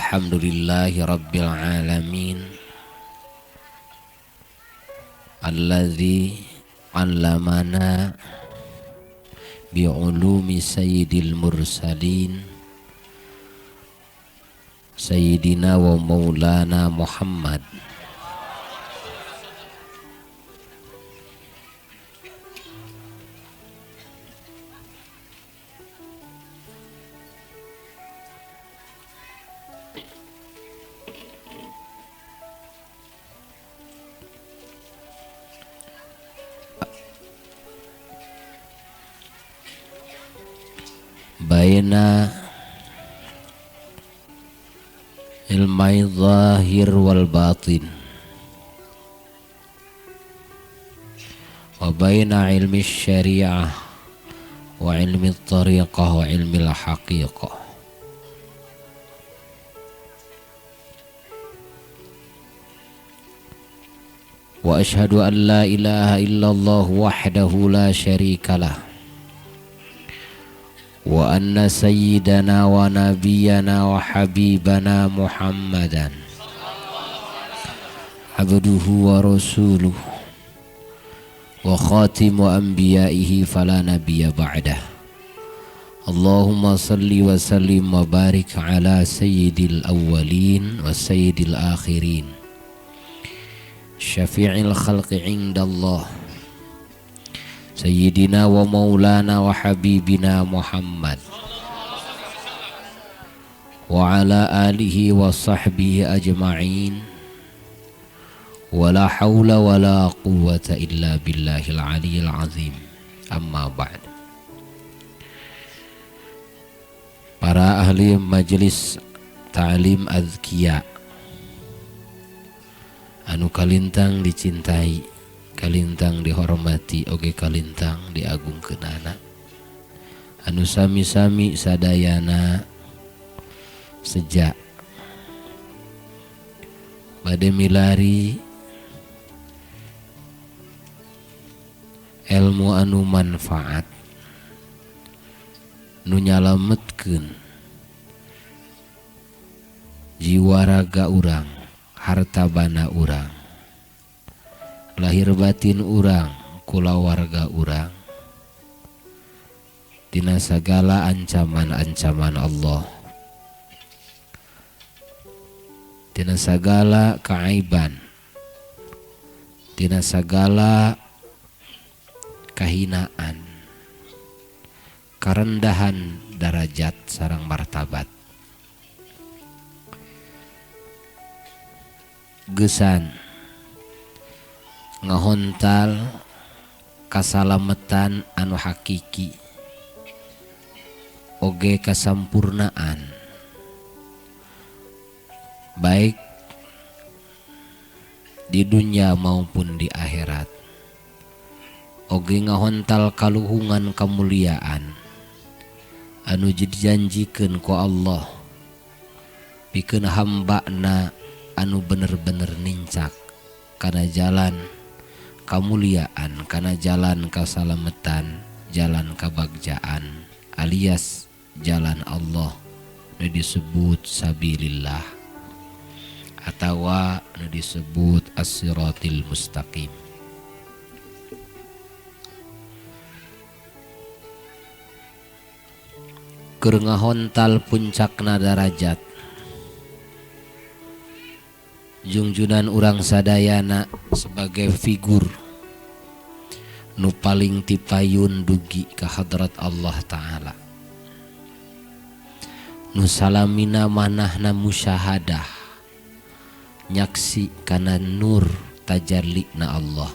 Alhamdulillahi Rabbil Alamin Alladzi allamana bi'ulumi sayyidil mursalin Sayyidina wa maulana Muhammad baina ilmai zahir wal batin wa baina ilmi syariah wa ilmi tariqah wa ilmi haqiqah wa ashhadu an la ilaha illallah wahdahu la syarikalah wa anna sayyidana wa nabiyyana wa habibana Muhammadan abduhu wa rasuluh wa khatimu anbiyaihi fala nabiyya ba'dah. Allahumma salli wa sallim wa barik ala sayyidil awwalin wa sayyidil akhirin syafi'il khalqi indallah Sayyidina wa maulana wa habibina Muhammad wa ala alihi wa sahbihi ajma'in wa la hawla wa la quwwata illa billahil aliyyil azim. Amma ba'd. Para ahli majelis ta'lim azkiya anu kalintang dicintai, kalintang dihormati, oge kalintang diagungkeunana, anu sami-sami sadayana sejak bade milari ilmu anu manfaat nu nyalametkeun jiwa raga urang, harta bana urang, lahir batin urang, kulawarga urang tina sagala ancaman-ancaman Allah, tina sagala kaaiban, tina sagala kahinaan, karendahan darajat sareng martabat. Gesan ngahontal kasalametan anu hakiki oge kasampurnaan baik di dunia maupun di akhirat, oge ngahontal kaluhungan kemuliaan anu dijanjikeun ku Allah pikeun hambana anu bener-bener nincak kana jalan kamuliaan, kana jalan kasalametan, jalan kabagjaan alias jalan Allah nu disebut sabilillah atawa nu disebut as-siratil mustaqim. Keur ngahontal puncakna darajat jungjunan urang sadayana sebagai figur nu paling tipayun dugi ka hadrat Allah Ta'ala, nu salamina manahna musyahadah nyaksi kana nur tajalli na Allah,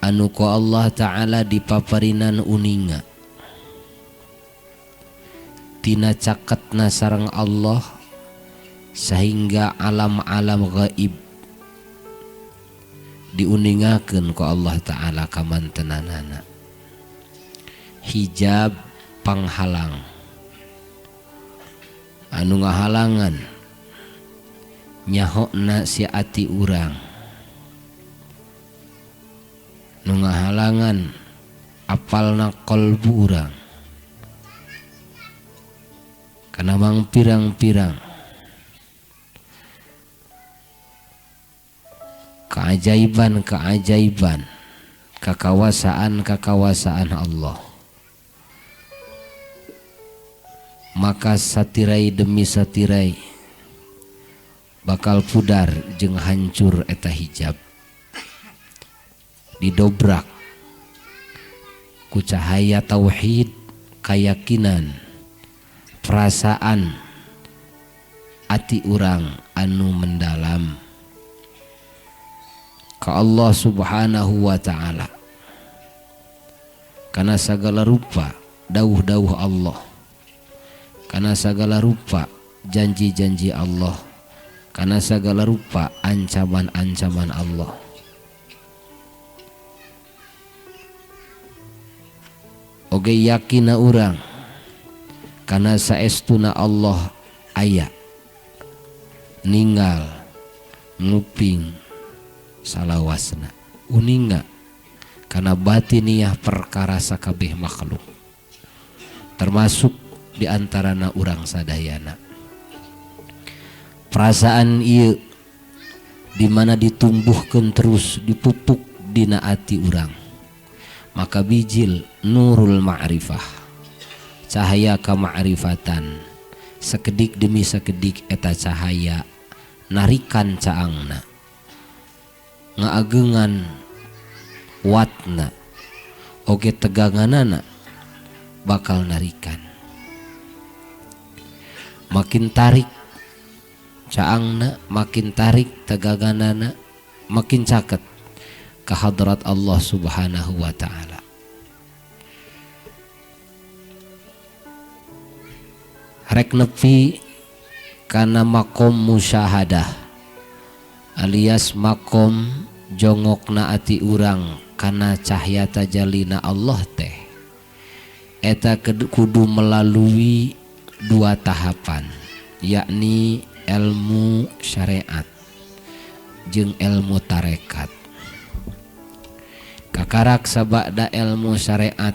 anu ku Allah Ta'ala dipaparinan uninga tina caketna sareng Allah sehingga alam-alam gaib diuningakeun ku Allah Ta'ala kamantenanana, hijab panghalang anu ngahalangan nyahokna si ati urang, nu ngahalangan apalna qalbu urang, Kana mang pirang-pirang keajaiban kekawasaan Allah, maka satirai demi satirai bakal pudar jeung hancur eta hijab, didobrak ku cahaya tauhid, keyakinan, perasaan ati urang anu mendalam ka Allah Subhanahu wa ta'ala. Karena segala rupa dawuh-dawuh Allah, karena segala rupa janji-janji Allah, karena segala rupa ancaman-ancaman Allah. Oge yakina urang karena saestuna Allah aya ninggal nguping salawasna uninga karena batiniah perkara sakabeh makhluk termasuk diantarana urang sadayana. Perasaan ieu dimana ditumbuhkeun terus dipupuk dina ati urang, maka bijil nurul ma'rifah, cahaya kama'rifatan, sekedik demi sekedik eta cahaya narikan caangna, ngaageungan watna oge teganganana bakal narikan, makin tarik caangna, makin tarik teganganana, makin caket ke hadrat Allah Subhanahu wa ta'ala. Rek nepi kana makom musyahadah alias makom jongokna ati urang kana cahya tajalina Allah teh eta kudu melalui dua tahapan, yakni ilmu syariat jeung ilmu tarekat. Kakarak sabada ilmu syariat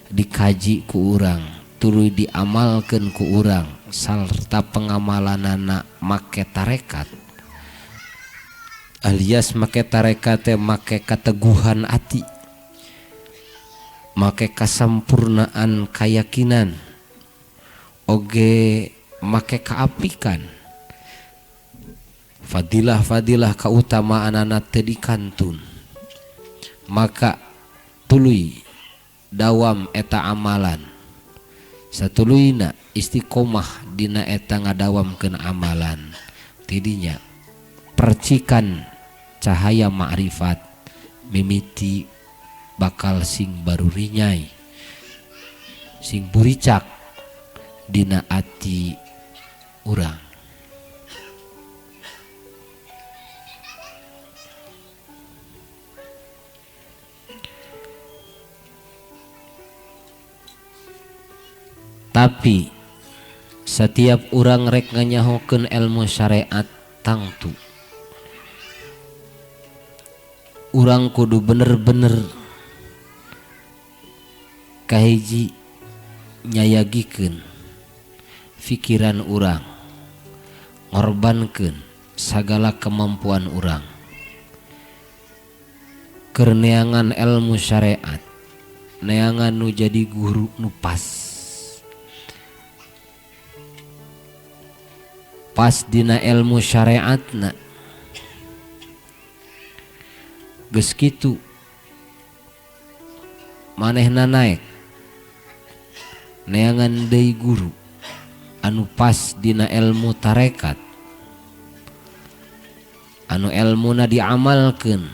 dikaji ku urang, tuluy diamalkeun ku urang, sarta pengamalanana make tarekat alias make tarekat teh make kateguhan ati, make kasampurnaan keyakinan, oge make kaapikan, fadilah-fadilah kautamaanana teu dikantun, maka tuluy dawam eta amalan, satuluyna istiqomah dina eta ngadawamkeun amalan, tidinya percikan cahaya ma'rifat mimiti bakal sing baru rinyai, sing buricak dina ati urang. Tapi setiap urang rek nganyahokeun ilmu syariat tangtu urang kudu bener-bener kahiji nyayagikeun pikiran urang, ngorbankeun sagala kemampuan urang keur neangan ilmu syariat, neangan nu jadi guru nu pas dina ilmu syariatna. Geus kitu manehna naek neangan deui guru anu pas dina ilmu tarekat, anu ilmuna diamalkeun,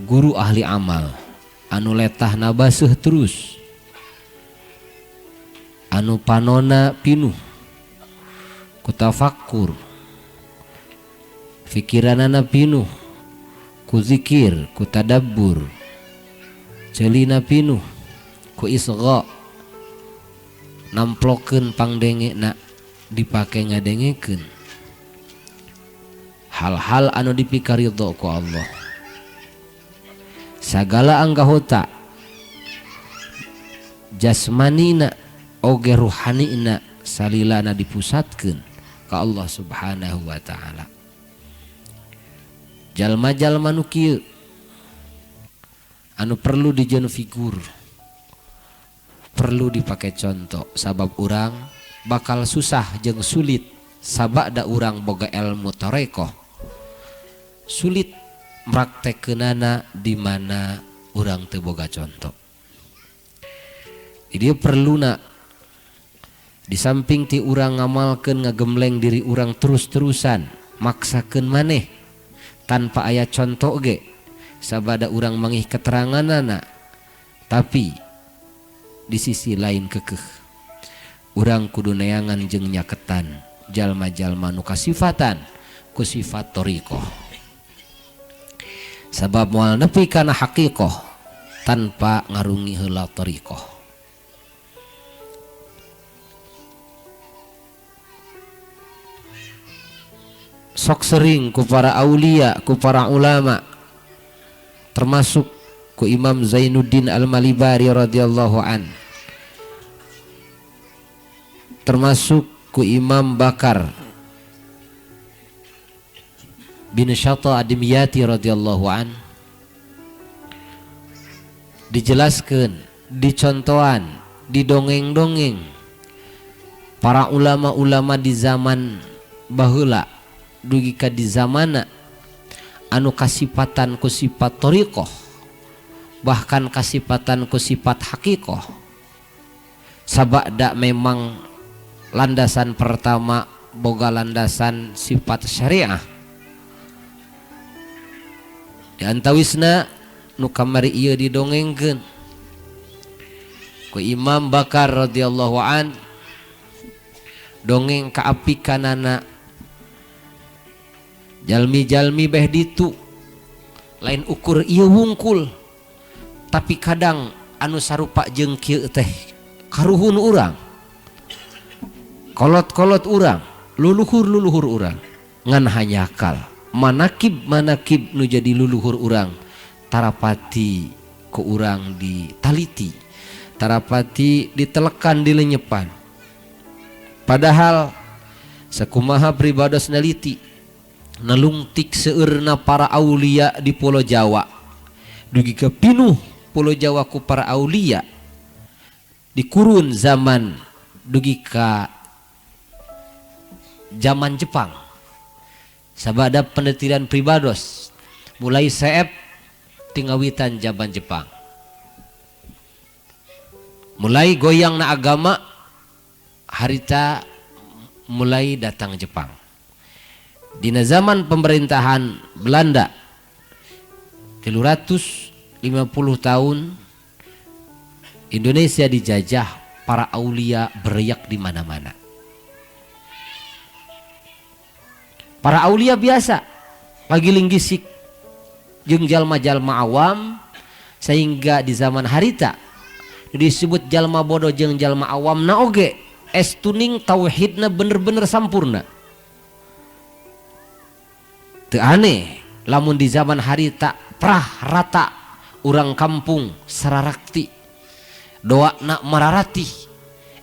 guru ahli amal anu letahna baseuh terus, anu panona pinuh ku tafakkur, pikiranana pinuh ku zikir, ku tadabbur, ceulina pinuh ku isgha, namplokeun pangdengena dipake ngadengekeun hal-hal anu dipikaridho ku Allah. Sagala anggahota jasmanina oge ruhanina salilana dipusatkeun ka Allah Subhanahu wa taala. Jalma-jalma nu kieu anu perlu dijieun figur, perlu dipakai contoh, sabab urang bakal susah jeung sulit sabada urang boga ilmu tarekoh, sulit praktekeunana di mana urang teu boga contoh. Jadi perluna di samping ti urang ngamalkeun ngagemleng diri urang terus-terusan maksakeun maneh tanpa aya contoh ge sabada urang mangih keteranganana, tapi di sisi lain kekeh urang kudu neangan jeung nyaketan jalma-jalma nu kasifatan ku sifat thariqah, sabab moal nepi kana haqiqah tanpa ngarungi heula thariqah. Sok sering ku para aulia, ku para ulama, termasuk ku Imam Zainuddin Al-Malibari radhiyallahu an, termasuk ku Imam Bakar bin Syata Ad-Dimyati radhiyallahu an, dijelaskeun, dicontohan, didongeng-dongeng para ulama-ulama di zaman baheula dugi ka di zamana anu kasifatan ku sifat thariqah, bahkan kasifatan ku sifat haqiqah, sabada memang landasan pertama boga landasan sifat syariah. Di antawisna nu kamari ieu didongengkeun ku Imam Bakar radhiyallahu an, dongeng kaapikanana jalmi-jalmi beh ditu lain ukur ieu wungkul, tapi kadang anu sarupa jeung kieu teh karuhun urang, kolot-kolot urang, luluhur-luluhur urang, ngan hanyakal manakib-manakib nu jadi luluhur urang tarapati ku urang ditaliti, tarapati ditelekan dilenyepan. Padahal sakumaha pribados naliti nalungtik seueurna para aulia di Pulau Jawa, dugi ke pinuh Pulau Jawa ku para aulia di kurun zaman dugi ka zaman Jepang, sabada penelitian pribados mulai seep tingawitan zaman Jepang, mulai goyang na agama harita mulai datang Jepang. Dina zaman pemerintahan Belanda 350 tahun Indonesia dijajah, para aulia beriak di mana-mana. Para aulia biasa pagiling gisik jeung jalma-jalma awam, sehingga di zaman harita disebut jalma bodoh jeung jalma awam na oge estuning tauhidna bener-bener sampurna. Teu aneh lamun di zaman harita prah rata urang kampung sararakti doana mararati,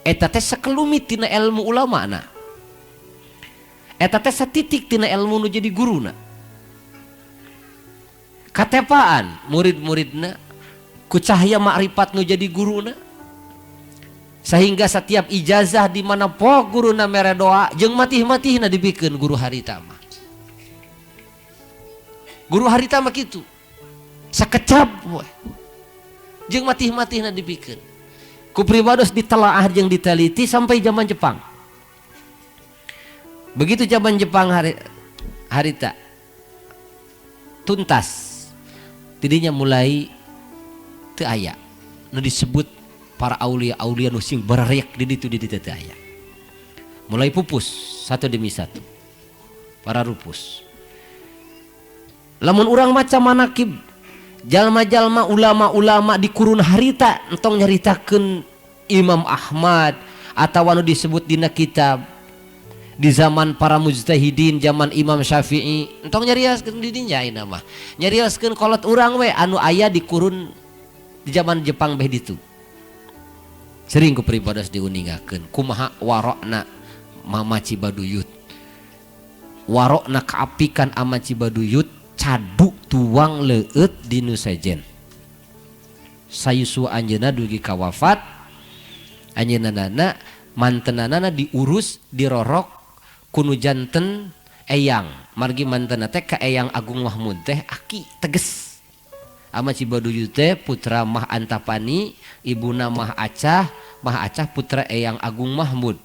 eta teh sakelumit tina ilmu ulamana, eta teh satitik tina ilmu nu jadi guruna, katepaan murid-muridna ku cahaya makrifat nu jadi guruna, sehingga setiap ijazah di mana po guruna mere doa jeung matih-matihna dibikeun guru harita mah. Guru harita mah kitu sakecap we jeung matih-matihna dibikeun ku pribados ditelaah jeung diteliti sampai zaman Jepang. Begitu zaman Jepang harita tuntas tidinya mulai teu aya nu disebut para aulia-aulia nu sing barariak di ditu teu aya, mulai pupus satu demi satu para rupus. Lamun urang maca manakib jalma-jalma ulama-ulama di kurun harita entong nyaritakeun Imam Ahmad atawa anu disebut dina kitab di zaman para mujtahidin zaman Imam Syafi'i entong nyarioskeun di dinya ayeuna mah nyarioskeun kolot urang we anu aya di kurun di zaman Jepang beh ditu. Sering ku peribados diuningakeun kumaha warokna Mama Cibaduyut. Warokna kaapikan Ama Cibaduyut cadu tuang leueut dinu sejen. Sayusu anjeunna dugi ka wafat, anjeunna mantenanana diurus dirorok kunu janten eyang margi mantenna teh ka Eyang Agung Mahmud teh aki teges. Ama Cibaduyut teh putra Mah Antapani, ibuna Mah Acah putra Eyang Agung Mahmud.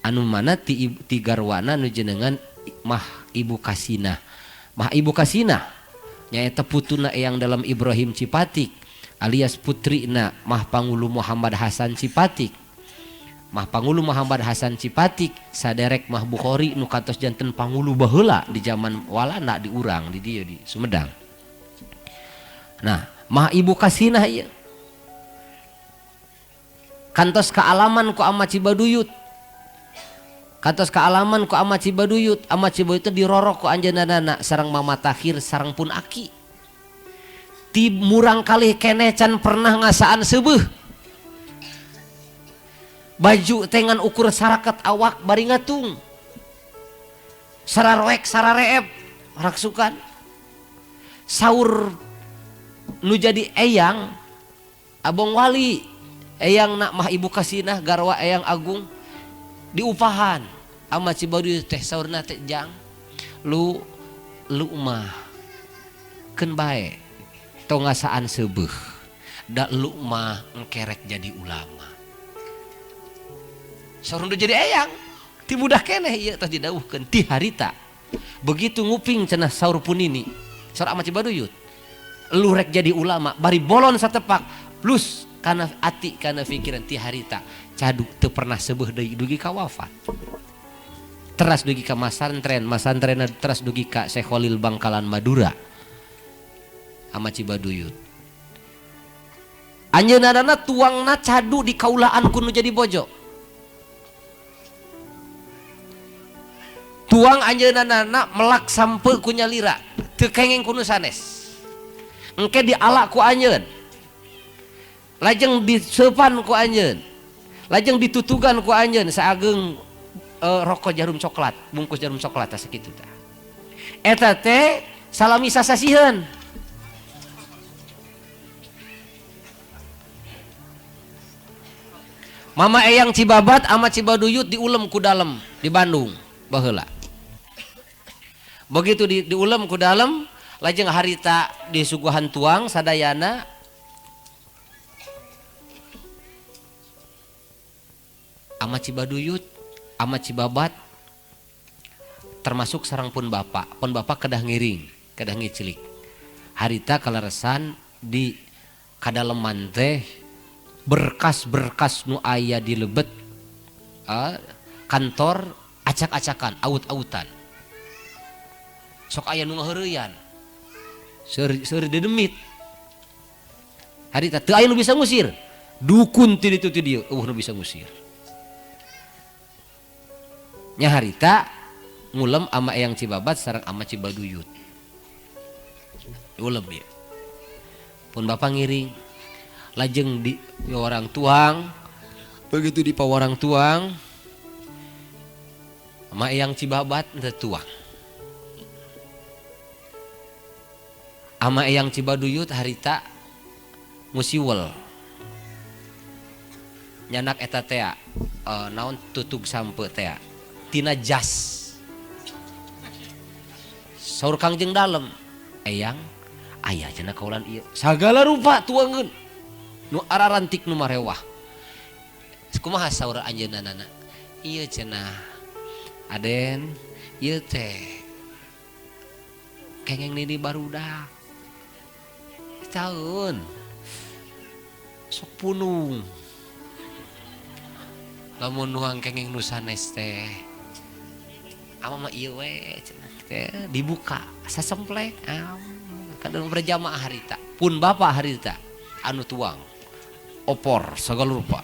Anu mana ti garwana nu jenengan Mah Ibu Kasinah. Mah Ibu Kasinah nyaeta putuna Eyang Dalam Ibrahim Cipatik alias putrina Mah Pangulu Muhammad Hasan Cipatik. Mah Pangulu Muhammad Hasan Cipatik saderek Mah Bukhari nu katos janten Pangulu baheula di zaman walana di urang di dieu di Sumedang. Nah, Mah Ibu Kasinah ieu kantos kaalaman ku Ama Cibaduyut. Kantos kaalaman ku Ama Cibaduyut. Ama Cibaduyut dirorok ku anjeunna sareng Mama Takhir sareng pun aki. Ti murang kalih keneh can pernah ngasaan seubeuh. Baju tengan ukur saraket awak bari ngatung. Sararoek sarareep raksukan. Saur nu jadi eyang Abong Wali, eyang nak Mah Ibu Kasinah garwa Eyang Agung diupahan. Ama Cibaduyut teh saurna teh jang lu mah keun bae tong ngasaan seubeuh da lu mah engkerek jadi ulama. Saur nu jadi eyang ti budak keneh ieu teh didawuhkeun ti harita. Begitu nguping cenah saur punini saur Ama Cibaduyut lu rek jadi ulama bari bolon satepak plus kana ati kana pikiran ti harita cadu teu pernah seubeuh deui dugi ka wafat. Teras dugi ka masantren teras dugi ka Syekh Khalil Bangkalan Madura. Ama Cibaduyut anjeunna tuangna cadu di kaulaan ku nu jadi bojo. Tuang anjeunna melak sampe ku nyalira teu kengeng ku nu sanes. Engke dialak ku anjeun, lajeng diseupan ku anjeun, lajeng ditutugan ku anjeun saageng rokok jarum coklat, bungkus jarum coklat tah sakitu tah. Eta teh salami sasasieun. Mama Eyang Cibabat Ama Cibaduyut diulem ku dalem di Bandung baheula. Begitu diulem ku dalem lajeng harita disuguhan tuang sadayana Ama Cibaduyut Ama Cibabat termasuk sareng pun bapak kedah ngiring kedah ngicilik harita kaleresan di kadaleman teh berkas-berkas nu aya di lebet kantor acak-acakan aut-autan sok aya nu ngaheureuyan seur dedemit harita teu aya nu bisa ngusir dukun ti ditu ti dieu nu bisa ngusir nya harita ngulem Ama Eyang Cibabat sareng Ama Cibaduyut ulem ieu pun bapak ngiring lajeng di pawarang tuang. Begitu di pawarang tuang Ama Eyang Cibabat teu tuang. Ama Eyang Cibaduyut harita musiwel nyanak eta teh naon tutug sampe teh tina jas saur Kangjeng dalem Eyang aya cenah kaulan ieu sagala rupa tuangeun nu ararantik nu marewah kumaha saur anjeunna ieu cenah Aden ieu teh kengeng nini barudak tahun sok punung lamun nuang kengeng nu sanes teh ama mah ieu we cenah dibuka sasemplek kadang berjamaah harita pun bapak harita anu tuang opor segala rupa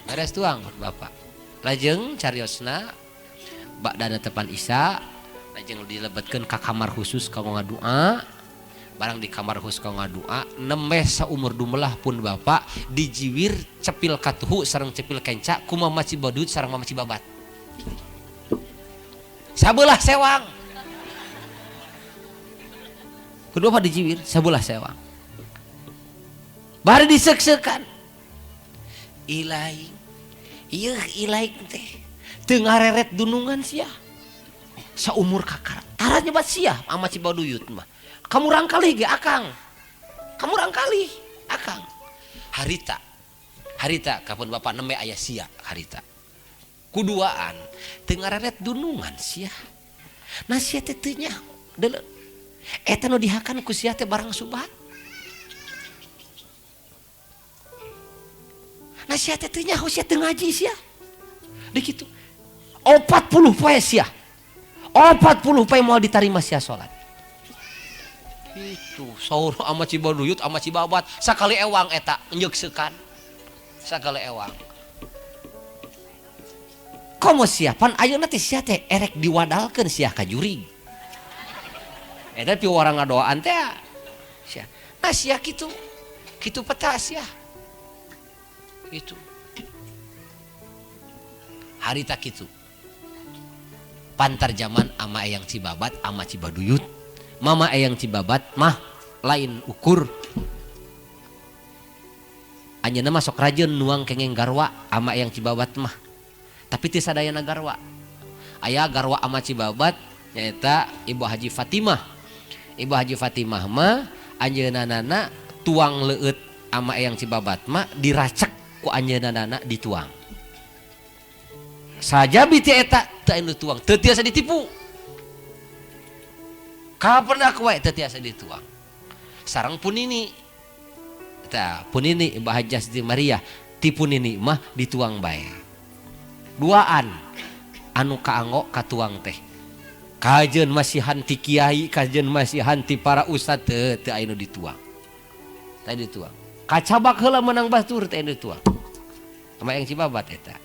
beres tuang bapak lajeng cariosna bak dana tepan isya lajeng dilebetkeun ka kamar khusus kanggo ngadoa barang di kamar husko ngadua nemeh saumur dumelah pun bapak dijiwir cepil katuhu sareng cepil kenca ku mama Cibaduyut sareng mama Cibabat sabelah sewang kedua pak dijiwir sabelah sewang bari disek-sekan ilaing iya ilaing teh teu ngareret dunungan sia saumur kakara tara nyebat sia mama Cibaduyut mah kamu rangkali ge akang kamu rangkali akang harita kapan bapak neme aya sia harita kuduaan teu ngareret dunungan sia nah sia teh teu nya deuleu eta nu dihakan ku sia teh barang subhat nah sia teh teu nya sia teu ngaji sia di kitu 40 poe sia 40 poe moal ditarima sia salat itu saur ama Cibaduyut ama Cibabat sakali ewang eta nyeuksekan sakali ewang komo siapan ayeuna teh sia teh erek diwadalkeun sia ka jurig eta pi orang ngadoaan teh sia nah sia kitu peta sia itu harita kitu pantar zaman ama eyang Cibabat ama Cibaduyut mama eyang Cibabat mah lain ukur anjeunna mah sok rajeun nuang kengeng garwa ama eyang Cibabat mah tapi teu sadayana garwa aya garwa ama Cibabat nyaeta Ibu Haji Fatimah mah anjeunna tuang leueut ama eyang Cibabat mah diracek ku anjeunna dituang saja biti eta teu anu tuang teu tiasa ditipu kapan aku wae teu tiasa dituang sareng punini tah punini Ibu Hajah Siti Maria ti punini mah dituang bae duaan anu kaanggo katuang teh kajeun masihan ti kiai kajeun masihan ti para ustad teu anu dituang teh dituang kacabak heula menang batur teh anu dituang sama yang Cibabat eta.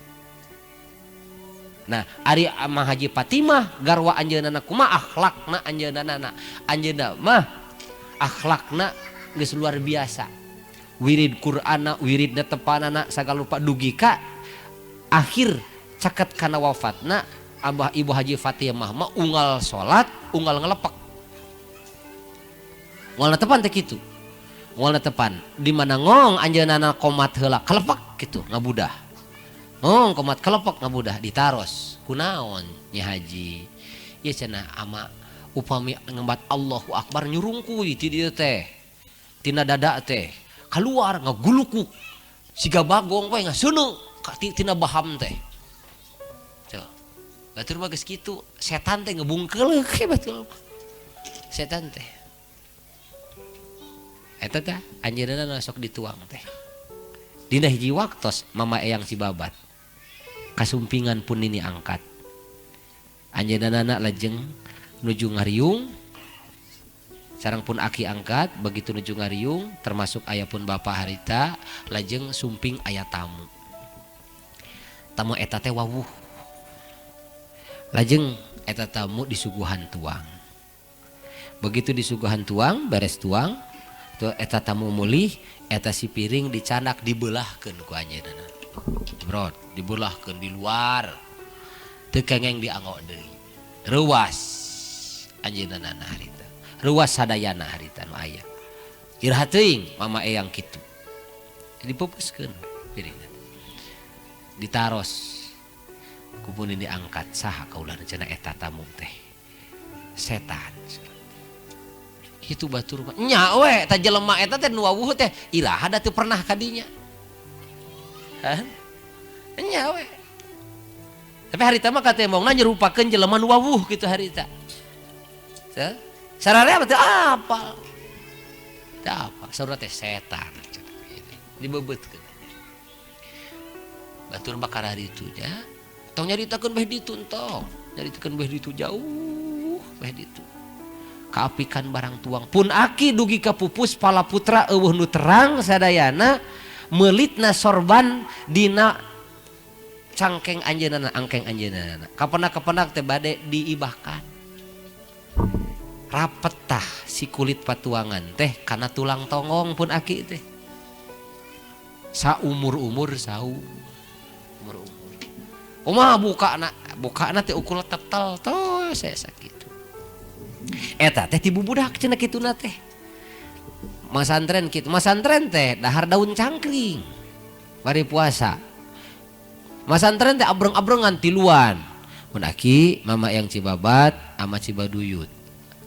Nah, ari Mah Haji Fatimah garwa anjeunna kumaha akhlakna anjeunna mah akhlakna geus luar biasa. Wirid Qur'ana, wiridna tepanana sagala rupa dugi ka akhir caket kana wafatna Abah Ibu Haji Fatimah mah unggal salat, unggal ngelepek. Unggalna tepan teh kitu. Unggalna tepan di mana ngong anjeunna komat heula kelepek kitu ngabudah. Komat kelepek ngabudah ditaros kunaon nya haji ya cenah ama upami ngembat Allahu Akbar nyurungkuy ti dieu teh tina dada teh keluar ngagulukuk siga bagong we ngaseuneu tina baham teh tuh batur mah geus kitu setan teh ngebungkeul ke batul setan teh eta teh anjeunna sok dituang teh dina hiji waktos mama eyang Cibabat kasumpingan pun ini angkat anjeunna lajeng nuju ngariung sareng pun aki angkat begitu nuju ngariung termasuk aya pun bapak harita lajeng sumping aya tamu eta teh wawuh lajeng eta tamu disuguhan tuang begitu disuguhan tuang beres tuang tuh eta tamu mulih eta si piring dicanak dibelahkeun ku anjeunna brod dibelahkeun di luar teu kengeng dianggo deui reuwas anjeunna harita reuwas sadayana harita nu aya iraha teuing mama eyang kitu dipeupuskeun piringna ditaros kupun diangkat saha kaulana cenah eta tamu teh setan kitu batur mah nya we eta jelema eta teh nu wawuh teh iraha da teu pernah kadinya nya we tapi harita mah kata emongna nyerupakeun jelema nu wawuh kitu harita sararea teh apal teh apa saurna teh setan dibebeutkeun batur bakar hari itu nya tong nyaritakeun beh ditu entong nyaritakeun beh ditu jauh beh ditu kaapikan barang tuang pun aki dugi ka pupus pala putra eueuh nu terang sadayana melitna sorban dina cangkeng anjeunna angkeng anjeunna kapenak teh bade diibahkan rapet tah si kulit patuangan teh karena tulang tongong pun aki teh saumur-umur umur Uma buka na teh ukul tetel toh saya sakit eta teh tibu budak cenah kituna teh masantren kitu masantren teh dahar daun cangkring bari puasa masantren teh abreng-abrengan tiluan mun aki mama yang Cibabat ama Cibaduyut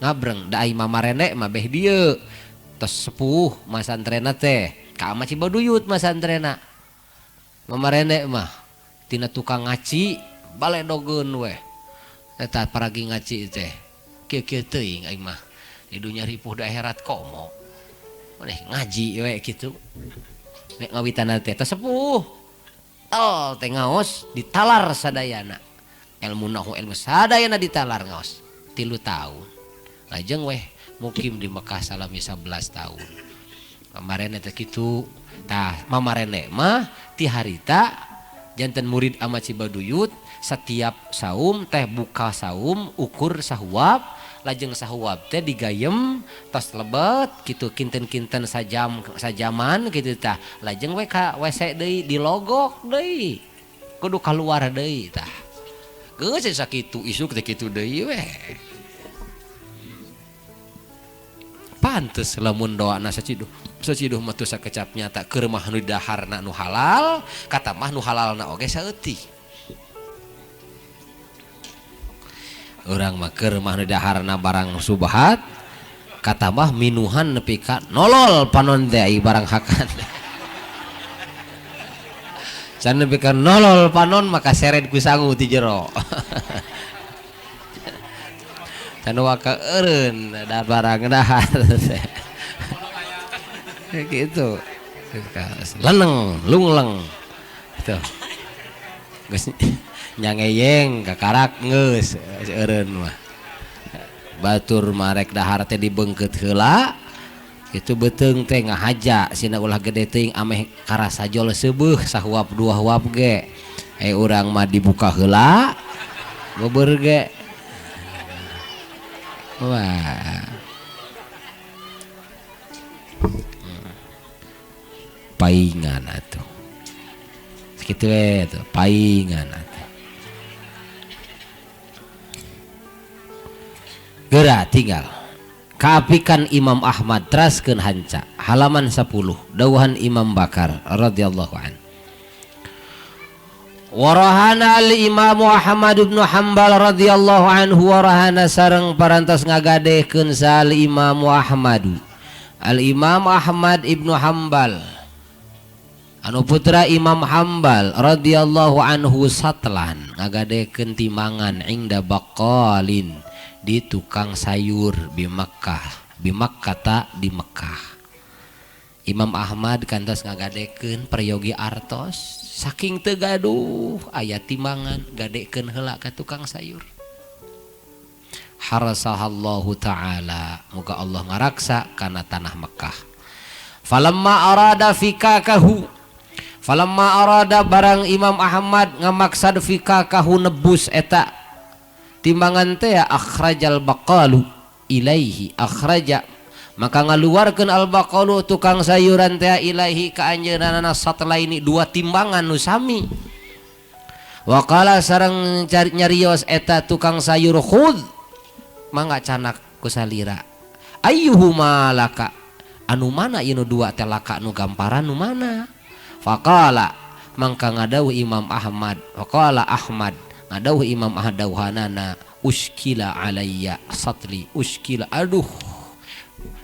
ngabreng da ai mama rene mah beh dieu tos sepuh masantrenna teh ka ama Cibaduyut masantrenna mama rene mah tina tukang ngaci baledogeun we eta paragi ngaci teh kieu-kieu teuing aing mah di dunya ripuh da akhirat komo maneh ngaji we kitu nek ngawitanna teh sepuh tol teh ngaos ditalar sadayana ilmu nahu ilmu sadayana ditalar ngaos 3 tahun lajeng weh mukim di Mekah salami 11 tahun mamarene teh kitu tah mamarene mah ti harita janten murid ama Cibaduyut setiap saum teh buka saum ukur sahuab lajeng sahuab teh digayem tos lebet gitu kinten-kinten sajaman gitu tah lajeng we ka WC deui dilogok deui kudu kaluar deui tah geus sakitu isuk teh kitu deui we pantes lamun doana saciduh mah teu sakecap nyata keur mah nu daharna nu halal kata mah nu halalna oge saeutik urang mah keur mah nu daharna barang subhat kata mah minuhan nepi ka nolol panon teh ai barang hakan can nepi ka nolol panon maka seret ku sangu ti jero can waka eureun da barang dahar gitu leneng lungleng gitu geus nyangeyeng kakarak geus eureun mah batur marek dahar teh dibeungkeut heula kitu beuteung teh ngahaja sina ulah gede teuing ameh karasa jol seubeung sahuap 2 huap ge urang mah dibuka heula beubeur ge wah paingan atuh kitu we tuh paingan atuh geura tinggal kaapikan Imam Ahmad teraskeun hanca halaman 10 dawuhan Imam Bakar radhiyallahu an warahana al-Imam Ahmad ibn Hanbal radhiyallahu anhu warahana sareng parantos ngagadekeun sa al-Imam Ahmad al-Imam Ahmad ibn Hanbal anu putra Imam Hambal radhiyallahu anhu satlan ngagadekeun timangan ingda baqalin di tukang sayur di Makkah ta di Mekah Imam Ahmad kantos ngagadekeun prayogi artos saking teu gaduh aya timangan gadekeun heula ka tukang sayur harasahallahu ta'ala muga Allah ngaraksa kana tanah Mekah falamma arada barang Imam Ahmad ngamaksad fikakahu nebus eta timbangan teh akhrajal baqalu ilaihi akhraja maka ngaluarkeun al baqalu tukang sayuran teh ilaihi ka anjeunna satlaini 2 timbangan nu sami waqala sareng nyarios eta tukang sayur khud mangga canak ku salira ayyuhuma laka anu mana ieu nu 2 teh laka nu gamparan nu mana faqala mangka ngadauh Imam Ahmad faqala Ahmad ngadauh Imam Ahmad uskila alayya satli uskila aduh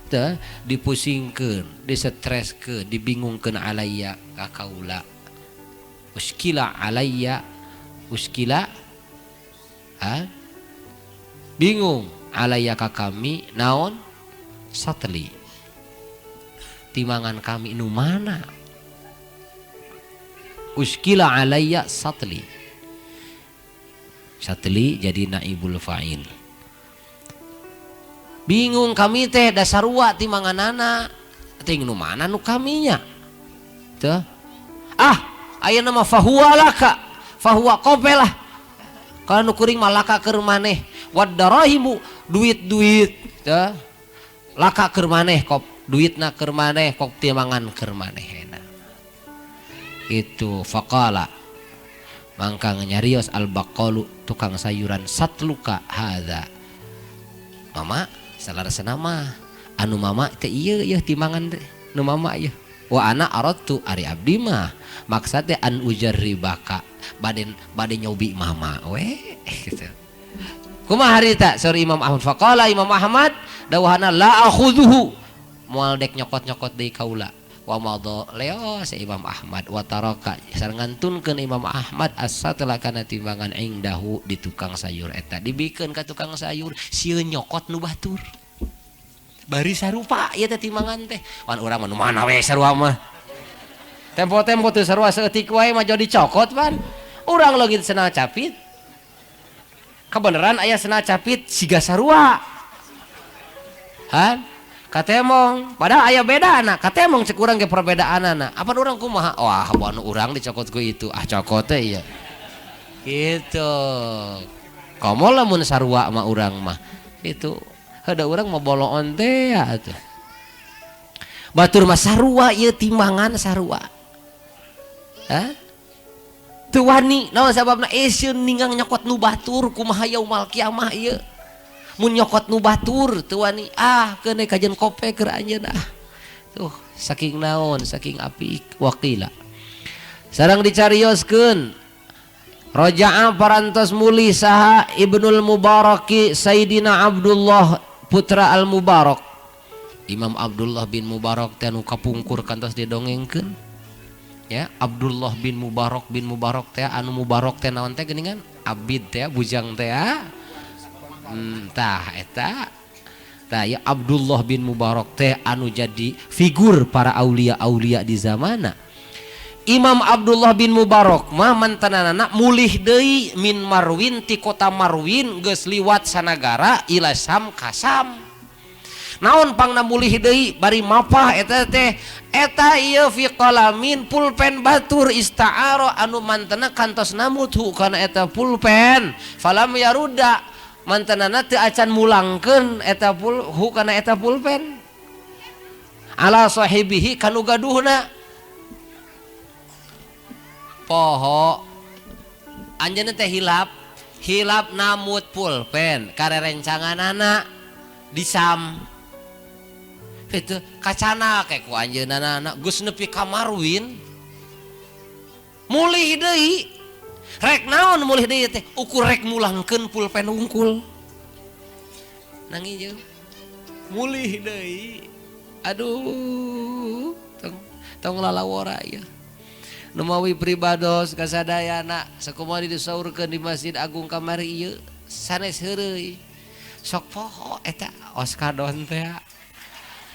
teh dipusingkeun disestreskeun dibingungkeun alayya ka kaula uskila alayya uskila bingung alayya ka kami naon satli timangan kami nu mana uskila alayya satli jadi naibul fa'il bingung kami teh dasarua timanganana ting nu mana nu kaminya teh aya nama fahuwa laka fahuwa qobelah kalau nu kuring malaka keur maneh wad darahimu duit-duit Teu laka keur maneh kop duitna keur maneh kop timbangan keur manehna. Itu faqala mangka nyarios al-baqalu tukang sayuran satluka hadza. Mama salaresna mah anu mama teh ieu timbangan teh nu mama ieu. Wa ana aradtu ari abdi mah maksudnya an ujarribaka bade nyobi mama we gitu. Kumaha harita sori Imam Ahmad faqala Imam Ahmad dawahana la akhudhuhu moal dek nyokot-nyokot deui kaula wa madha leo si Imam Ahmad wa taraka sareng ngantunkeun Imam Ahmad as-satla kana timbangan indahu di tukang sayur eta dibikeun ka tukang sayur sieun nyokot nu batur bari sarupa ieu teh timbangan teh wan urang mah mana we sarua mah tempo-tempo teu sarua saeutik wae mah jadi cokot pan urang leuwih cenah capit kebeneran aya cenah capit siga sarua han katemong padahal aya bedana katemong cek urang ge perbedaanana apa urang kumaha wah anu urang dicokot ku itu cokot teh ieu kitu komo lamun sarua mah urang mah kitu heuda urang mah boloon teh atuh batur mah sarua ieu timbangan sarua ha teu wani naon sababna sieun ningang nyokot nu batur kumaha yaumul kiamah ieu mun nyokot nu batur teu wani keuneu kajen kope keur anjeun tuh saking naon saking apik waqila sareng dicarioskeun raja'a parantos muli saha Ibnul Mubaraki Sayyidina Abdullah putra Al Mubarak Imam Abdullah bin Mubarak teh anu kapungkur kantos didongengkeun ya Abdullah bin Mubarak teh anu Mubarak teh naon teh geuningan abid teh bujang teh tah eta tah ya Abdullah bin Mubarak teh anu jadi figur para aulia di zamana Imam Abdullah bin Mubarak mah mantanana mulih deui min Marwin ti kota Marwin geus liwat sanagara ila Sam ka Sam naon pangna mulih deui bari mapah eta teh eta ieu fi qalamin pulpen batur ista'ara anu mantena kantosna muthu kana eta pulpen falam yaruda mantanana teu acan mulangkeun eta kana eta pulpen ala sahibihi kanu gaduhna poho anjeunna teh hilap namut pulpen karerencanganana di Sam itu kacana kayak ku anjeunna geus nepi ka Marwin mulih deui rek naon mulih deui teh ukur rek mulangkeun pulpen unggul nangis mulih deui aduh tong lalawara ya nu mawi pribados kasadayana sakumaha disaurkeun di Masjid Agung kamari ieu sanes heureuy sok poho eta oskadon teh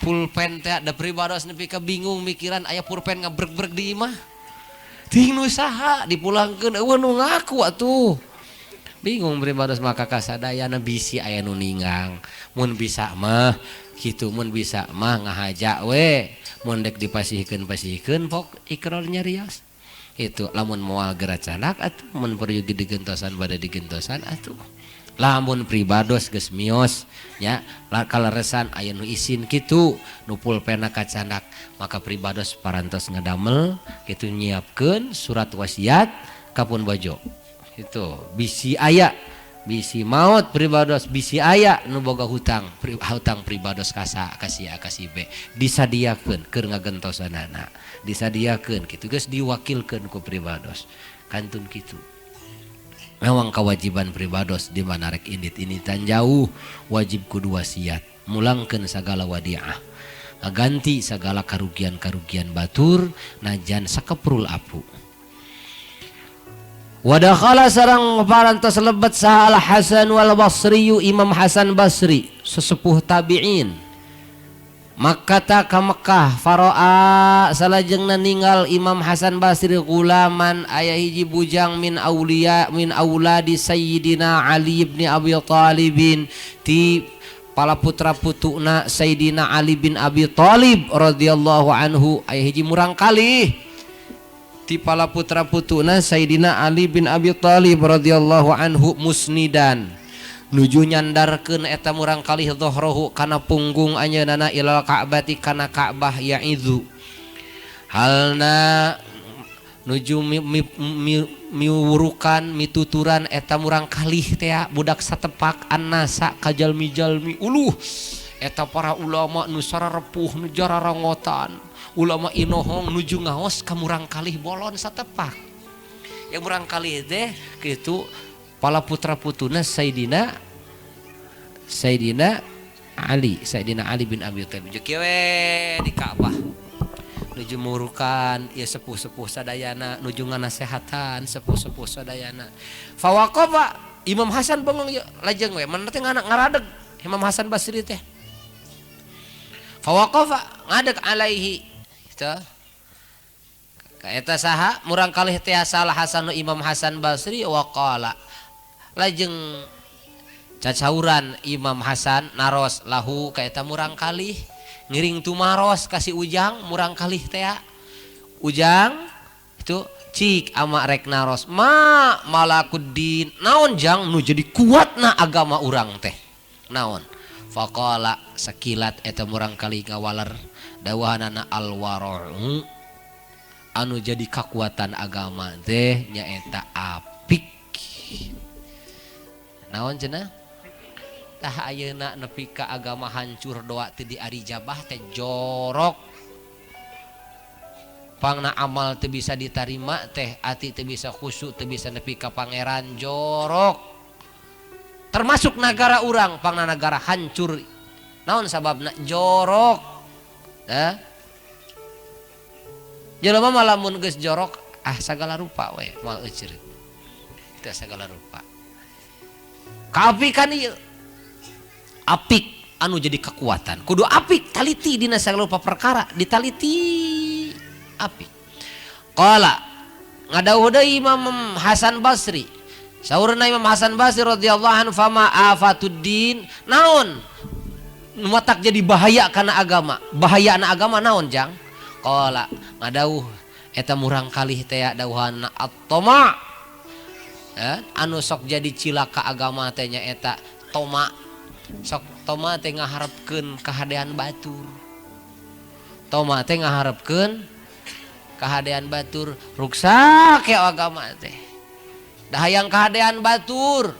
pulpen teh da pribados nepi ka bingung mikiran aya pulpen ngabreg-breg di imah ting nu saha dipulangkeun eueuh nu ngaku atuh bingung pribados maka kasadayana bisi aya nu ninggang mun bisa mah kitu mun bisa mah ngahaja we mun dek dipasihkeun pok ikrar nyarios itu lamun moal geura canak atuh mun pergi digentosan bade digentosan atuh lamun pribados geus mios nya kaleresan aya nu isin kitu nu pulpenna kacanak maka pribados parantos ngadamel kitu nyiapkeun surat wasiat kapun bojo itu bisi aya bisi maot pribados bisi aya nu boga hutang pribados kasa kasih B disadiakeun keur ngagentosanana disadiakeun kitu geus diwakilkeun ku pribados kantun kitu memang kewajiban pribados di mana rek indit-inditan jauh wajib kudu wasiat mulangkeun sagala wadiah ngaganti sagala karugian-karugian batur najan sakeprul apu wadakhala sarang parantos lebat saha al Hasan wal Basri Imam Hasan Basri sesepuh tabi'in Makkata ka Mekkah faro'a salajengna ninggal Imam Hasan Basri gulaman aya hiji bujang min auladi Sayyidina Ali bin Abi Thalib ti pala putra putuna Sayyidina Ali bin Abi Thalib radhiyallahu anhu aya hiji murang kalih ti pala putra putuna Sayyidina Ali bin Abi Thalib radhiyallahu anhu musnidan nuju nyandarkeun eta murang kalih dhahrahu kana punggung anjeunana ilal ka'bati kana Ka'bah ya'izu halna nuju miurukan mituturan eta murang kalih teh budak satepak annasa kajalmi-jalmi uluh eta para ulama nu sararepuh nu jararangotan ulama inohong nuju ngaos ka murang kalih bolon satepak yang murang kalih teh kitu pala putra-putuna Sayyidina Ali bin Abi Thalib jeung we di Ka'bah nuju murukan ya sepuh-sepuh sadayana nuju nganasehatan sepuh-sepuh sadayana fawaqafa Imam Hasan bengong lajeng we mana teh ngaradeg Imam Hasan Basri teh fawaqafa ngadeg alaihi tah kaeta saha murang kalih teh salah Hasan Imam Hasan Basri waqala lajeng cacauran Imam Hasan naros lahu kaeta murang kalih ngiring tumaros kasih ujang murang kalih teh ujang itu cik ama rek naros malakuddin naon jang nu jadi kuatna agama urang teh naon faqala sakilat eta murang kalih ngawaler dawahanana alwara'u anu jadi kekuatan agama teh nyaeta apik naon cenah tah ayeuna nepi ka agama hancur doa teu diarijabah teh jorok pangna amal teu bisa ditarima teh ati teu bisa khusyuk teu bisa nepi ka pangeran jorok termasuk negara urang pangna negara hancur naon sababna jorok jelema mah lamun geus jorok sagala rupa we moal euceut teu sagala rupa kaapikan ieu apik anu jadi kekuatan kudu apik taliti dina sagala rupa perkara ditaliti apik qala ngadawuh deui Imam Hasan Basri saurna Imam Hasan Basri radhiyallahu anhu fama afatuddin naon nu matak jadi bahaya kana agama bahayana agama naon jang qala ngadawuh eta murang kalih teh dawuhanna at-tama anu sok jadi cilaka agama teh nya eta toma sok toma teh ngaharepkeun kahadean batur toma teh ngaharepkeun kahadean batur ruksak ya agama teh dah hayang kahadean batur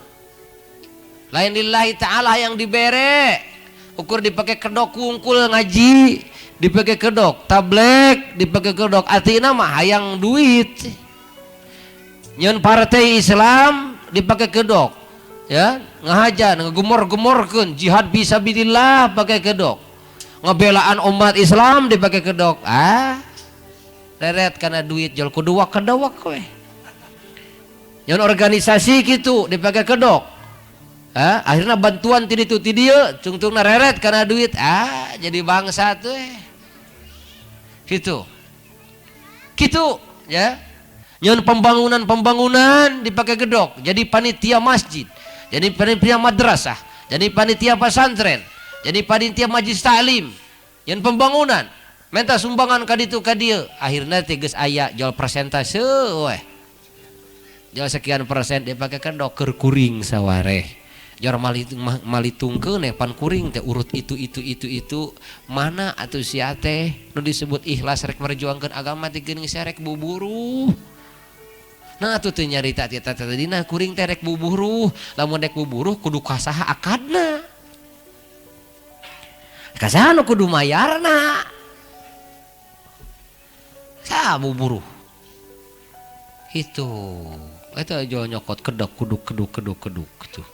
lain lillahi ta'ala yang dibere ukur dipake kedok wungkul ngaji dipake kedok tablek dipake kedok artina mah hayang duit nyeun partai Islam dipake kedok ya ngahajan ngegumor-gumorkeun jihad fisabilillah pakai kedok ngebelaan umat Islam dipakai kedok leret karena duit jual kudu kedawak we nyeun organisasi gitu dipakai kedok akhirnya bantuan ti ditu ti dieu cungtungna reret karena duit jadi bangsa tuh gitu ya nyeun pembangunan dipakai kedok jadi panitia masjid jadi panitia madrasah jadi panitia pesantren jadi panitia majlis taklim yang pembangunan minta sumbangan ka ditu ka dieu akhirna teh geus aya jual persentase we jual sekian persen dipakai kedok keur kuring sawareh jor malitungkeun pan kuring teh urut itu mana atuh sia teh nu disebut ikhlas rek merjuangkeun agama teh geuning sarek buburu nah atuh teh nyarita eta tadina kuring teh rek buburuh lamun rek buburuh kudu kasaha akadna kasaha nu kudu mayarna sa buburuh itu eta jo nyokot kedok keduk gitu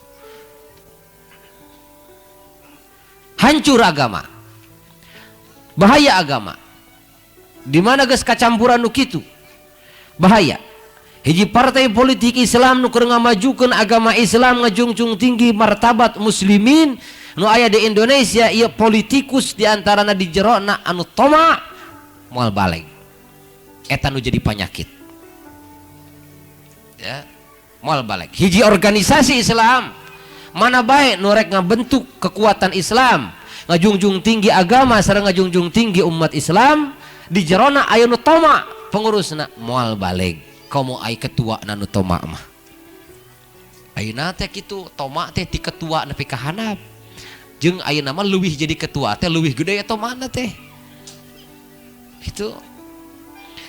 hancur agama bahaya agama di mana geus kacampuran nu kitu bahaya hiji partai politik Islam nu keur ngamajukeun agama Islam ngajungjung tinggi martabat muslimin nu aya di Indonesia ieu politikus diantarana di jerona anu toma moal baleg eta nu jadi penyakit ya moal baleg hiji organisasi Islam mana bae nu rek ngabentuk kekuatan Islam ngajungjung tinggi agama sareng ngajungjung tinggi umat Islam di jerona aya nu toma pengurusna moal baleg komo ai ketua nanu toma mah Ayeuna teh kitu toma teh ti ketua nepi ka handap jeung ayeuna mah leuwih jadi ketua teh leuwih gede eta mana teh itu.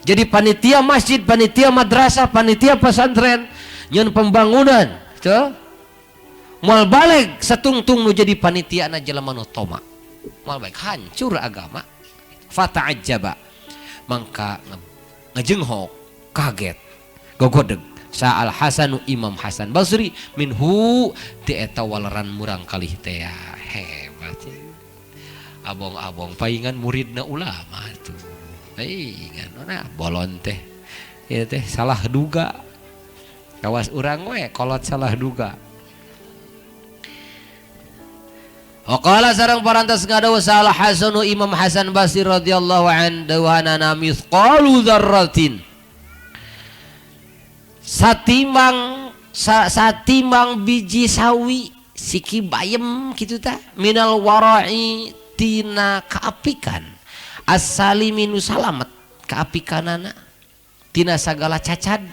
Jadi panitia masjid, panitia madrasah, panitia pesantren nyeun pembangunan teu moal balik satungtung nu jadi panitia na jelema nu toma moal balik hancur agama. Fata'ajjaba mangka ngajenghok kaget gogodeg sa Al Hasanu Imam Hasan Basri minhu ti eta waleran murang kalih teh hebat. Abong-abong paingan muridna ulama tuh. Ingan nah bolon teh ieu teh salah duga. Kawas urang we kolot salah duga. Waqala sareng parantos ngadawa sa Al Hasanu Imam Hasan Basri radhiyallahu an dawana mithqalu dzarratin satimbang biji sawi siki bayem kitu tah minal wara'i tina kaapikan as-salimin salamet kaapikanana tina sagala cacat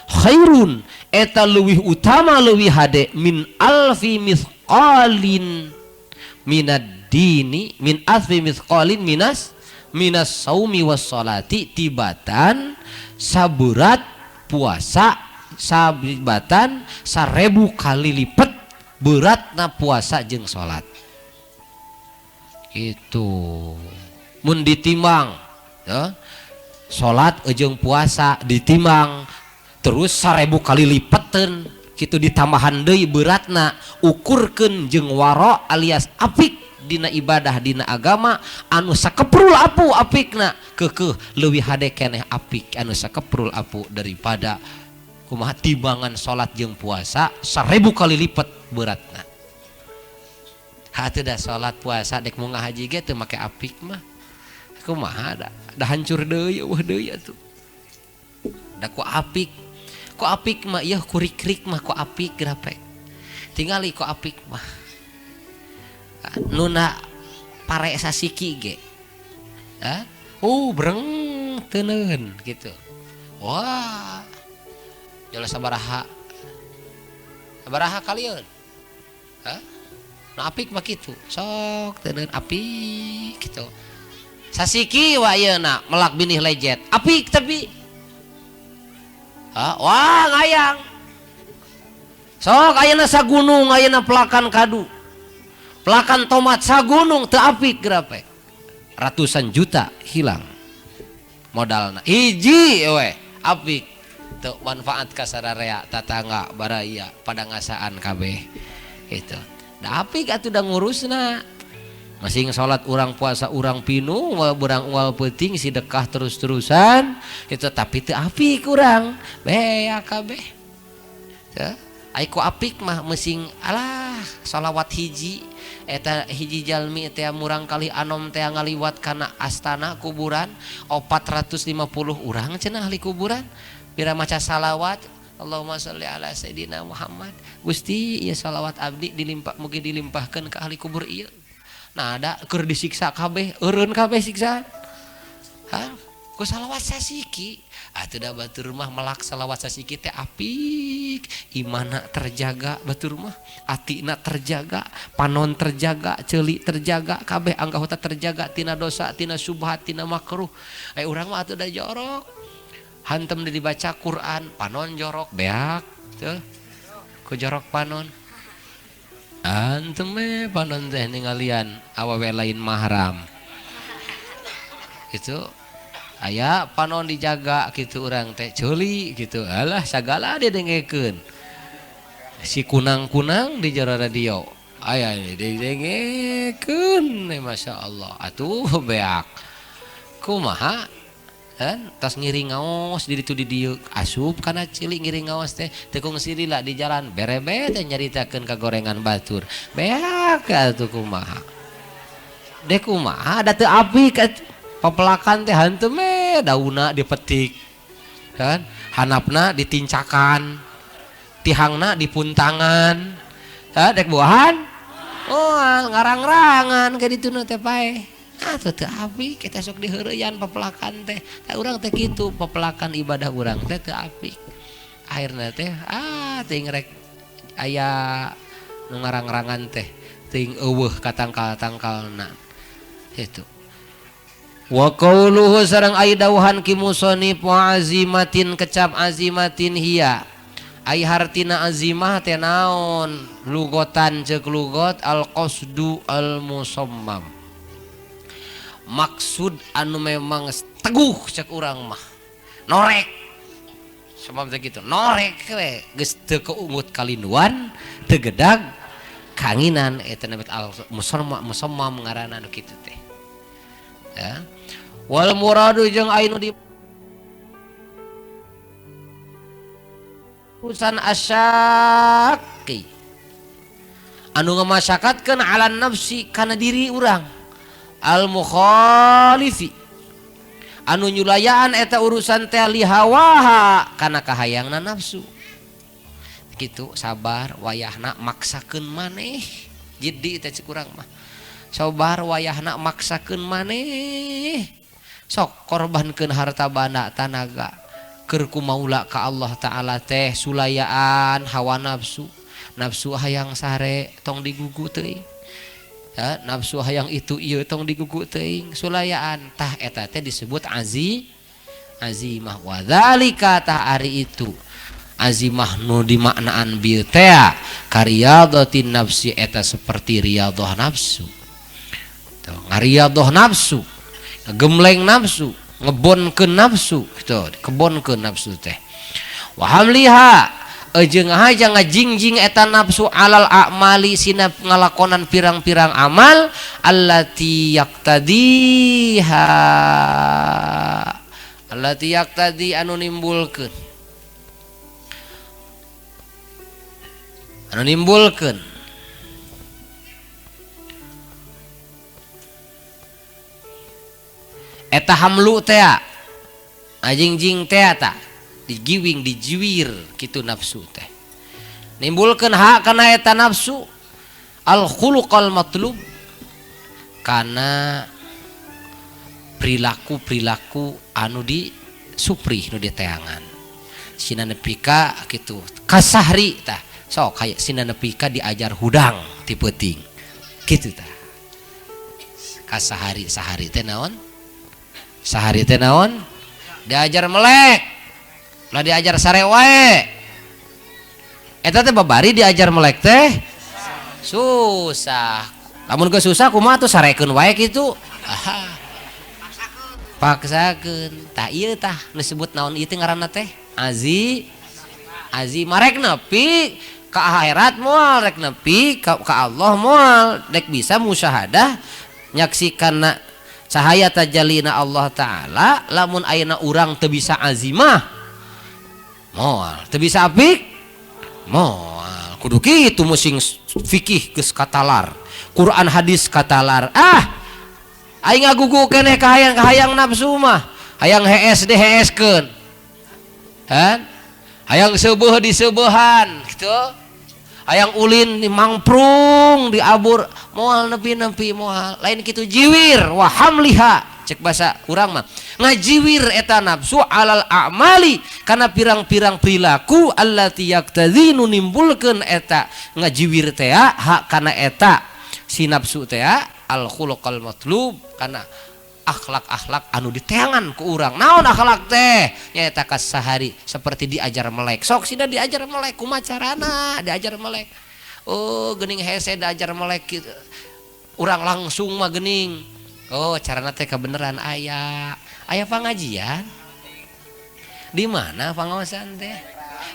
khairun eta leuwih utama leuwih hade min alfi mithqalin minad dini min alfi mithqalin minas saumi was salati tibatan saburat puasa sabatan 1000 kali lipat beratna puasa jeung salat itu mun ditimbang ya, salat jeung puasa ditimbang terus 1000 kali lipeteun kitu ditambahan deui beratna ukurkeun jeung wara alias apik dina ibadah dina agama anu sakeprul apu apikna keukeuh leuwih hade keneh apik anu sakeprul apu daripada kumaha timbangan salat jeung puasa 1000 kali lipat beratna. Hate da salat puasa dek mau ngahaji ge teu make apik mah kumaha da hancur deui eueuh deui atuh. Da ku apik mah ieu kurik-rik mah ku apik grape. Tingali ku apik mah. Nuna pare sasiki ge. Breng teuneun gitu. Wah. Jalo sabaraha kalian nah apik mah kitu sok teuneun apik gitu sasiki wa ayeuna melak binih lejet apik tapi wah ngayang sok ayeuna sagunung ayeuna pelakan kadu pelakan tomat sagunung teu apik grape ratusan juta hilang modalna hiji we apik teu manfaat ka sararea tatangga baraya pada ngasaan kabeh gitu. Da apik atuh da ngurusna. Masing salat urang puasa urang pinu urang ual peuting sedekah terus-terusan itu tapi teu apik urang beak kabeh. Teu ai ku apik mah mesing alah shalawat hiji eta hiji jalmi teh murang kali anom teh ngaliwat kana astana kuburan 450 urang cenah ahli kuburan. Bira maca salawat Allahumma sholli ala sayyidina Muhammad Gusti ieu salawat abdi mugi dilimpahkeun ka ahli kubur ieu. Nah ada keur disiksa kabeh eureun kabeh siksaan. Ku salawat sasiki atuh da batur mah melak salawat sasiki teh apik imana terjaga batur mah atina terjaga panon terjaga ceuli terjaga kabeh anggota terjaga tina dosa tina syubhat tina makruh. Urang mah atuh da jorok hantem dibaca Quran panon jorok beak tuh ku jorok panon antem panon teh ningalian awewe lain mahram gitu aya panon dijaga gitu urang teh ceuli gitu alah sagala didengekeun si kunang-kunang di jero radio aya didengekeun masya Allah atuh beak kumaha kan tas ngiring ngaos di ditu di dieu asup kana cilik ngiring ngaos teh tekung sirila di jalan berebe teh nyaritakeun ka gorengan batur beak atuh kumaha dek kumaha da teu apik papelakan teh hanteum dauna dipetik kan hanapna ditincakan tihangna dipuntangan dek buahan ngarang-rangan ka ditu teh pae teu apik kita sok diheureyan papelakan teh urang teh kitu papelakan ibadah urang teh teu apik akhirna teh teuing rek aya nu ngarang-rangan teh ting eueuh katangkal-tangkalna itu. Wa qauluhu sareng ai dawuhan ki musannif wa azimatin kecap azimatin hiya ai hartina azimah teh naon lugotan ceuk lugot al qasdu al musammam maksud anu memang teguh cek urang mah norek sama begitu norek we geus teu keungut kalinduan teu gedag kanginan eta na al musammam ngaranna anu kitu teh ya. Wal muradu jeung ainu di usan asyaki anu ngamasyakatkeun ala nafsi kana diri urang al mukhalifi anu nyulayaan eta urusan teh li hawaha kana kahayangna nafsu kitu sabar wayahna maksakeun maneh jiddi teh cik urang mah sabar wayahna maksakeun maneh sok korbankeun harta banda tanaga keur kumaula ka Allah taala teh sulayaan hawa nafsu hayang sare tong digugu teuing ya nafsu hayang itu ieu tong digugu teuing sulayaan tah eta teh disebut azimah wa dzalika tah ari itu azimah nu dimaknaan bieu teh kariyadatin nafsi eta seperti riyadhah nafsu tuh ngariyadhah nafsu gemleng nafsu ngebonkeun nafsu gitu kebonkeun nafsu teh wa hamliha jeung haja ngajingjing eta nafsu alal a'mali sina ngalakonan pirang-pirang amal allati yaqtadi anu nimbulkeun eta hamlu teh ajingjing teh ta digiwing dijiwir kitu nafsu teh nimbulkeun hak kana eta nafsu al khuluqal matlub kana perilaku anu di supri nu diteangan sina nepi ka kitu kasahri tah sok kayak sina nepi ka diajar hudang ti peuting kitu tah kasahari sahari teh naon sahari teh naon diajar melek lah diajar sare wae eta teh babari diajar melek teh susah lamun geus susah kumaha tuh sarekeun wae kitu paksakeun tah ieu tah disebut naon ieu teh ngaranna teh azimah rek nepi ka akhirat moal rek nepi ka Allah moal dek bisa musyahadah nyaksikanna cahaya tajalina Allah Ta'ala lamun ayeuna urang teu bisa azimah moal teu bisa apik moal kudu kitu musing fikih geus katalar Quran hadis katalar aing ngagugu keneh kahayang nafsu mah hayang hees heeskeun han hayang seubeuh diseubehan gitu hayang ulin di mangprung diabur moal nepi moal lain kitu jiwir wa hamliha cek bahasa urang mah ngajiwir eta nafsu alal a'mali kana pirang-pirang perilaku allati yaqtadzi nu nimbulkeun eta ngajiwir teh hak kana eta si nafsu teh al khuluqal matlub kana akhlak-akhlak anu diteangan ku urang naon akhlak teh nyaeta kasahari seperti diajar melek sok sida diajar melek kumaha carana diajar melek oh geuning hese diajar melek kitu urang langsung mah geuning oh carana teh kebeneran aya pangajian di mana pangaosan teh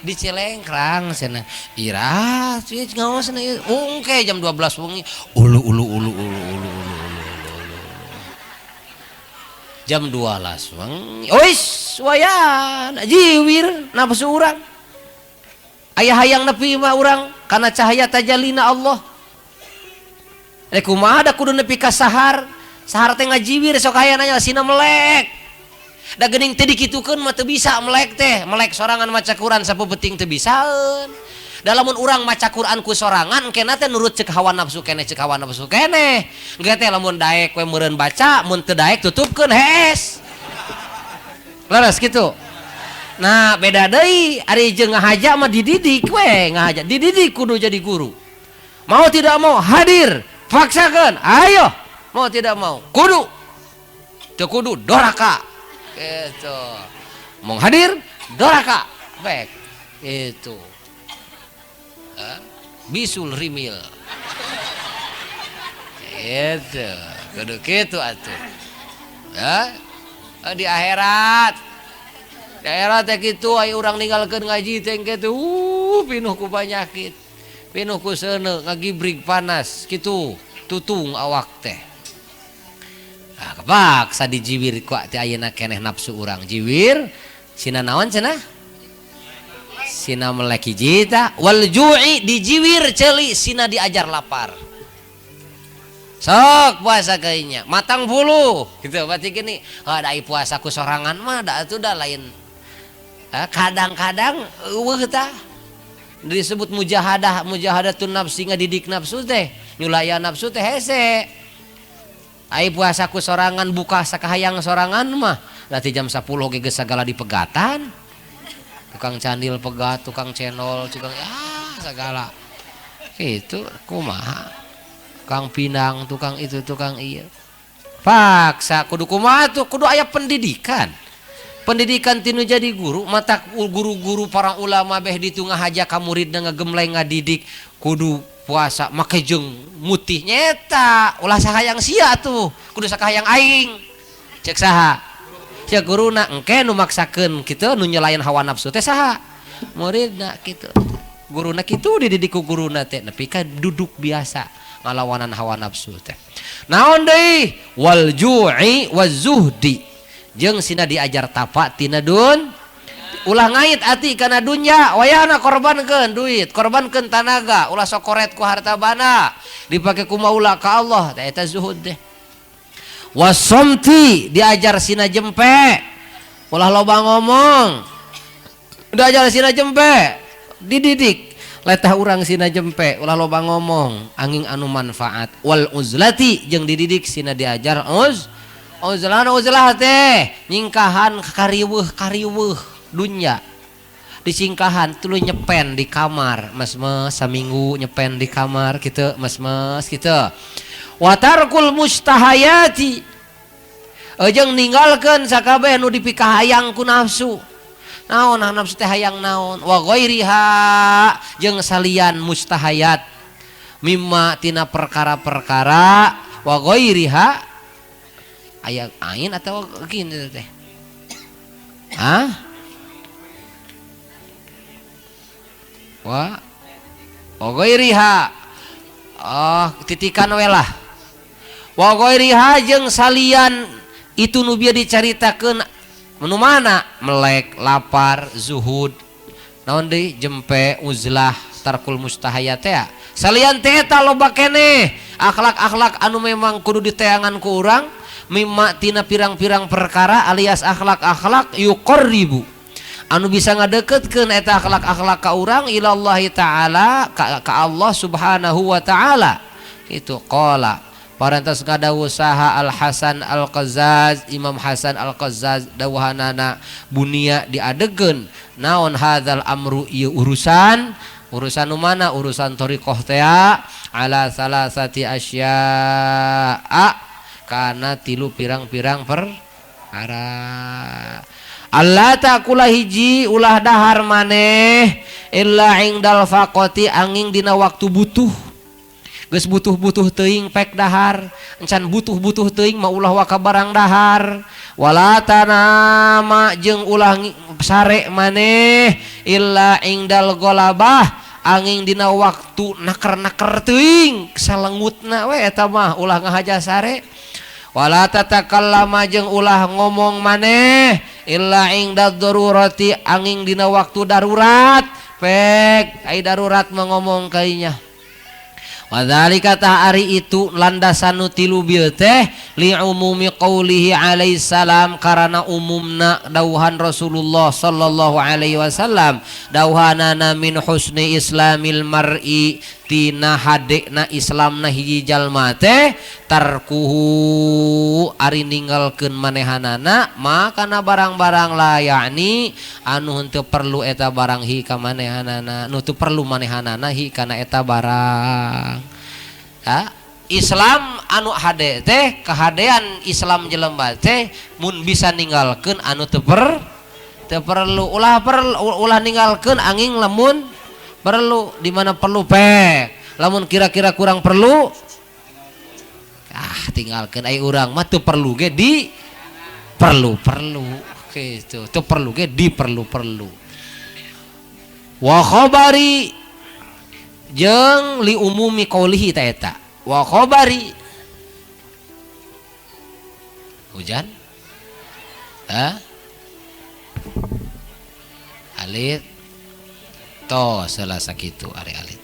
di Cilengkrang cenah ira ngaosna ungke jam 12 wengi ulu jam 12 wengi ois wayan jiwir nafsu urang aya hayang nepi mah urang kana cahaya tajalina Allah rek kumaha da kudu nepi ka sahar teh ngajiwir sok aya nanya sina melek da geuning teh dikitukeun mah teu bisa melek teh melek sorangan maca Quran sapeuting teu bisaeun da lamun urang maca Quran ku sorangan keneh teh nurut cek hawa nafsu keneh engke teh lamun daek we meureun baca mun teu daek tutupkeun hees leres kitu Nah beda deui ari jeung ngahaja mah dididik we, ngahaja dididik kudu jadi guru. Mau tidak mau hadir, paksakan, ayo. Mau tidak mau kudu, teu kudu doraka gitu. Mau hadir doraka baik itu bisul rimil itu kudu gitu atuh ya. Di akhirat teh kitu aya urang ninggalkeun ngaji teh kitu pinuh ku panyakit, pinuh ku seuneu, ngagibrig panas kitu tutung awak teh. Nah, kepaksa dijiwir ku teh ayeuna keneh nafsu urang jiwir sina naon cenah? Sina melek hiji tah wal ju'i dijiwir ceuli sina diajar lapar. Sok puasa kayaknya matang bulu gitu berarti gini ada puasa ku sorangan mah da atuh da lain. Kadang-kadang eueuh tah disebut mujahadatun nafsi ngadidik nafsu teh nyulaya nafsu teh hese. Ai puasa ku sorangan buka sakahayang sorangan mah berarti jam 10 ge geus sagala dipegatan. Tukang candil pegat, tukang cendol, tukang segala. Itu kumaha? Tukang pinang, tukang itu, tukang iya. Paksa kudu kumaha tuh, kudu aya pendidikan. Pendidikan tinu jadi guru, mata guru-guru para ulama beh ditu ngahaja ka muridna ngagemleng ngadidik kudu puasa make jeung mutih nyeta ulah sakayang sia tuh kudu sakayang aing cek saha sia guruna engke nu maksakeun kitu nu nyelayan hawa nafsu teh saha muridna kitu guruna kitu dididik ku guruna teh nepi ka duduk biasa ngalawanan hawa nafsu teh naon deui wal ju'i waz zuhdi jeung sina diajar tapa tina dun ulah ngait ati kana dunya wayahna korbankeun duit korbankeun tanaga ulah sokoret ku harta bana dipake ku maula ka Allah eta zuhud deh wasomti diajar sina jempe ulah loba ngomong diajar sina jempe dididik letah urang sina jempe ulah loba ngomong angin anu manfaat wal uzlati jeung dididik sina diajar uzlah teh nyingkahan kariweuh dunya disingkahan tulu nyepen di kamar mas saminggu nyepen di kamar gitu mas gitu watarkul mustahayati jeung ninggalkeun sakabeh nu dipikahayang ku nafsu naon nafsu teh hayang naon wa ghairiha jeung salian mustahayat mimma tina perkara-perkara wa ghairiha aya ain atau gini teh wa ghairiha titikan we lah wa ghairiha jeung salian itu nu bieu dicaritakeun menu mana melek lapar zuhud naon deui jempe uzlah tarkul mustahayat teh salian teh eta loba keneh akhlak-akhlak anu memang kudu diteangan ku urang mimma tina pirang-pirang perkara alias akhlak-akhlak yuqarribu anu bisa ngadeketkeun eta akhlak-akhlak ka urang ilallahi ta'ala ka Allah subhanahu wa ta'ala itu qala parantos ngadawu saha Al Hasan Al Qazzaz Imam Hasan Al Qazzaz dawuhanana bunia diadegeun naon hadzal amru ieu urusan nu mana urusan thariqah teh ala salasati asya'a kana tilu pirang-pirang perkara Allah takula hiji ulah dahar maneh illa ingdal faqati angin dina waktu butuh geus butuh-butuh teuing pek dahar encan butuh-butuh teuing mah ulah waka barang dahar wala tanama jeung ulah sare maneh illa ingdal golabah angin dina waktu naker-naker teuing salengutna we eta mah ulah ngahaja sare wala tatakallama jeung ulah ngomong maneh illa ingdad darurati angin dina waktu darurat pek ai darurat mengomong kainya wadzalika ta ari itu landasan nu tilu bieu teh li umumi qaulihi alaihi salam karana umumna dawuhan Rasulullah sallallahu alaihi wasallam dawuhanana min husni islamil mar'i tina hadekna Islamna hiji jalma teh tarkuhu ari ninggalkeun manehanana makana barang-barang layani anu henteu perlu eta barang hi ka manehanana nu teu perlu manehanana hi kana eta barang. Islam anu hade teh kahadean Islam jelema teh mun bisa ninggalkeun anu teu perlu ulah ninggalkeun angin lamun perlu di mana perlu lamun kira-kira kurang perlu tinggalkeun ai urang mah teu perlu ge di perlu gitu teu perlu ge di perlu wa khabari jeung li umumi qaulihi ta eta wa khabari hujan alit to salah sakitu ari alit